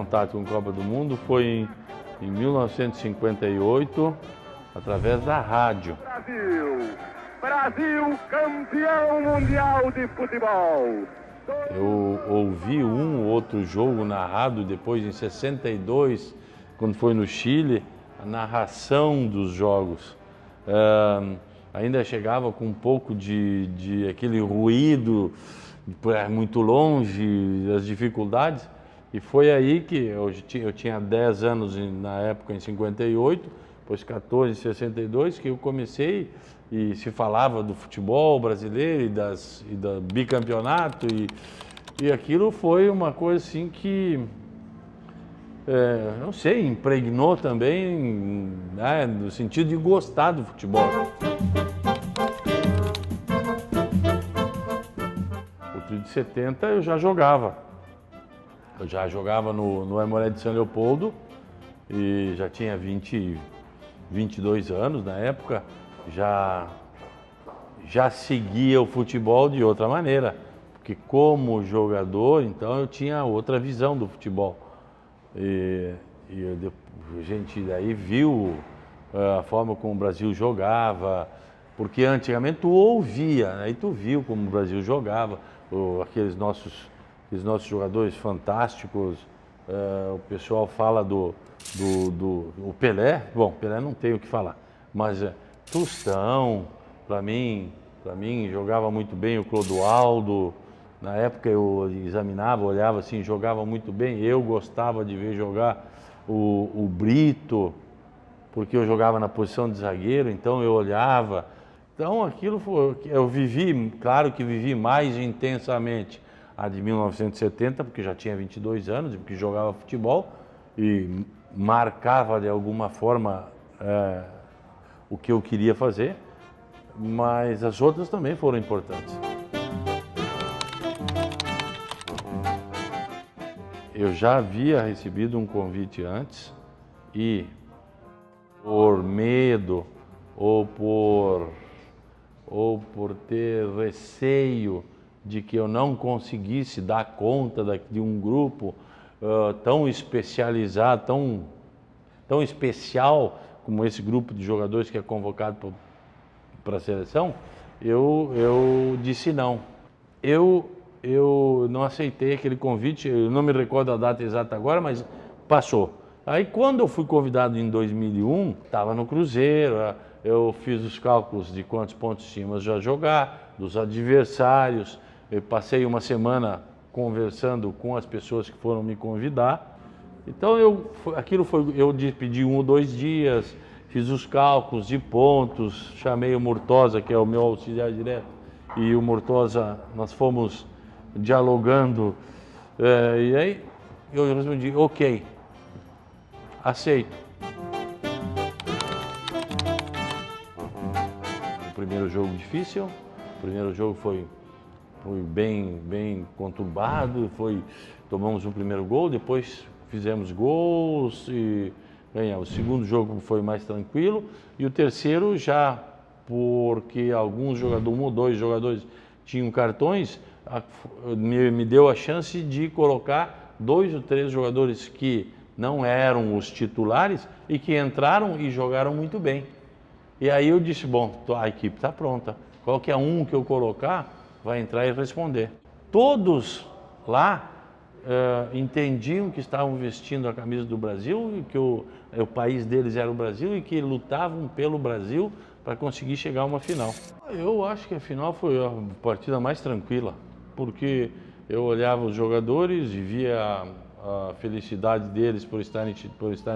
contato com a Copa do Mundo foi em 1958, através da rádio. Brasil, campeão mundial de futebol. Eu ouvi um ou outro jogo narrado, depois em 62, quando foi no Chile, a narração dos jogos. Ainda chegava com um pouco de aquele ruído, muito longe, as dificuldades. E foi aí que eu tinha 10 anos na época, em 58, depois 14 em 62, que eu comecei e se falava do futebol brasileiro e do bicampeonato. E aquilo foi uma coisa assim que, não sei, impregnou também, né, no sentido de gostar do futebol. O trio de 70 eu já jogava. Eu já jogava no Aimoré de São Leopoldo e já tinha 22 anos na época. Já seguia o futebol de outra maneira, porque como jogador, então eu tinha outra visão do futebol. A gente daí viu a forma como o Brasil jogava, porque antigamente tu ouvia, aí tu viu como o Brasil jogava, aqueles nossos jogadores fantásticos. O pessoal fala do Pelé. Bom, Pelé não tem o que falar, mas Tostão, para mim jogava muito bem. O Clodoaldo, na época eu examinava, olhava assim, jogava muito bem. Eu gostava de ver jogar o Brito, porque eu jogava na posição de zagueiro, então eu olhava. Então aquilo foi, eu vivi, claro que vivi mais intensamente a de 1970, porque já tinha 22 anos, porque jogava futebol e marcava de alguma forma o que eu queria fazer, mas as outras também foram importantes. Eu já havia recebido um convite antes e, por medo ou por ter receio de que eu não conseguisse dar conta de um grupo tão especializado, tão especial como esse grupo de jogadores que é convocado para a seleção, eu disse não. Eu não aceitei aquele convite, eu não me recordo a data exata agora, mas passou. Aí quando eu fui convidado em 2001, estava no Cruzeiro, eu fiz os cálculos de quantos pontos tínhamos já jogar, dos adversários. Eu passei uma semana conversando com as pessoas que foram me convidar. Então eu pedi 1 ou 2 dias, fiz os cálculos de pontos, chamei o Murtosa, que é o meu auxiliar direto, e o Murtosa, nós fomos dialogando, e aí eu respondi, ok, aceito. O primeiro jogo difícil, o primeiro jogo foi bem conturbado, tomamos o primeiro gol, depois fizemos gols e ganhamos. O segundo jogo foi mais tranquilo e o terceiro já, porque alguns jogadores, 1 ou 2 jogadores tinham cartões, me deu a chance de colocar 2 ou 3 jogadores que não eram os titulares e que entraram e jogaram muito bem. E aí eu disse, bom, a equipe está pronta, qualquer um que eu colocar vai entrar e responder. Todos lá entendiam que estavam vestindo a camisa do Brasil e que o país deles era o Brasil e que lutavam pelo Brasil para conseguir chegar a uma final. Eu acho que a final foi a partida mais tranquila, porque eu olhava os jogadores e via a felicidade deles por estarem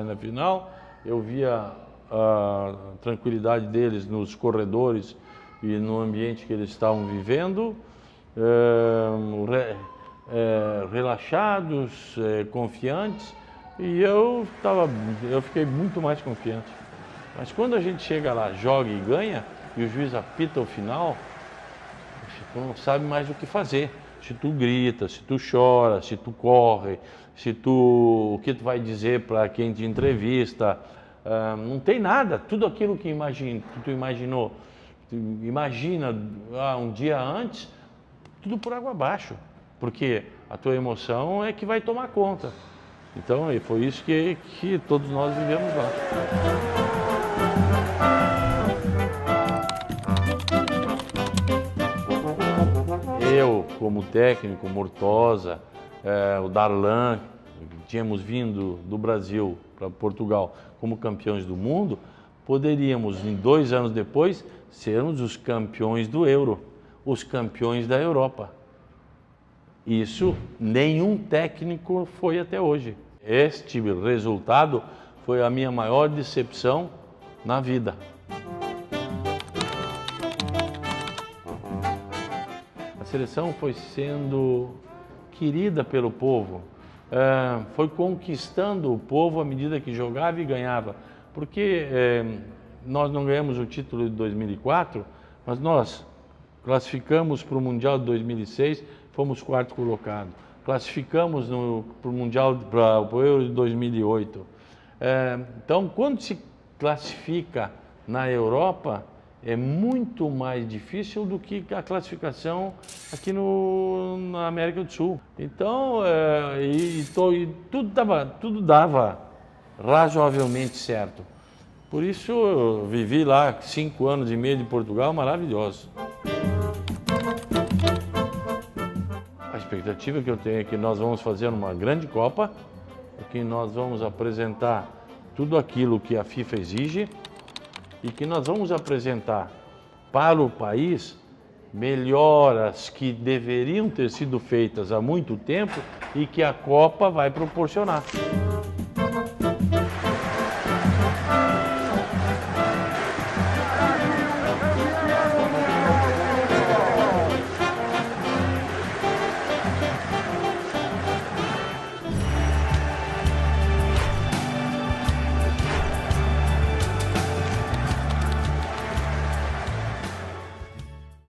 na final, eu via a tranquilidade deles nos corredores e no ambiente que eles estavam vivendo, relaxados, confiantes, e eu fiquei muito mais confiante. Mas quando a gente chega lá, joga e ganha, e o juiz apita o final, tu não sabe mais o que fazer. Se tu grita, se tu chora, se tu corre, o que tu vai dizer para quem te entrevista, não tem nada. Tudo aquilo que tu imaginou, imagina um dia antes, tudo por água abaixo, porque a tua emoção é que vai tomar conta. Então, foi isso que todos nós vivemos lá. Eu, como técnico, Mortosa, o Darlan, tínhamos vindo do Brasil para Portugal como campeões do mundo, poderíamos, em 2 anos depois, sermos os campeões do Euro, os campeões da Europa. Isso nenhum técnico foi até hoje. Este resultado foi a minha maior decepção na vida. A seleção foi sendo querida pelo povo, foi conquistando o povo à medida que jogava e ganhava. Porque nós não ganhamos o título de 2004, mas nós classificamos para o Mundial de 2006, fomos 4º colocado. Classificamos para o Mundial, para o Euro de 2008. Então, quando se classifica na Europa, é muito mais difícil do que a classificação aqui na América do Sul. Então, tudo dava razoavelmente certo. Por isso, eu vivi lá 5 anos e meio de Portugal, maravilhoso. A expectativa que eu tenho é que nós vamos fazer uma grande Copa, que nós vamos apresentar tudo aquilo que a FIFA exige e que nós vamos apresentar para o país melhoras que deveriam ter sido feitas há muito tempo e que a Copa vai proporcionar.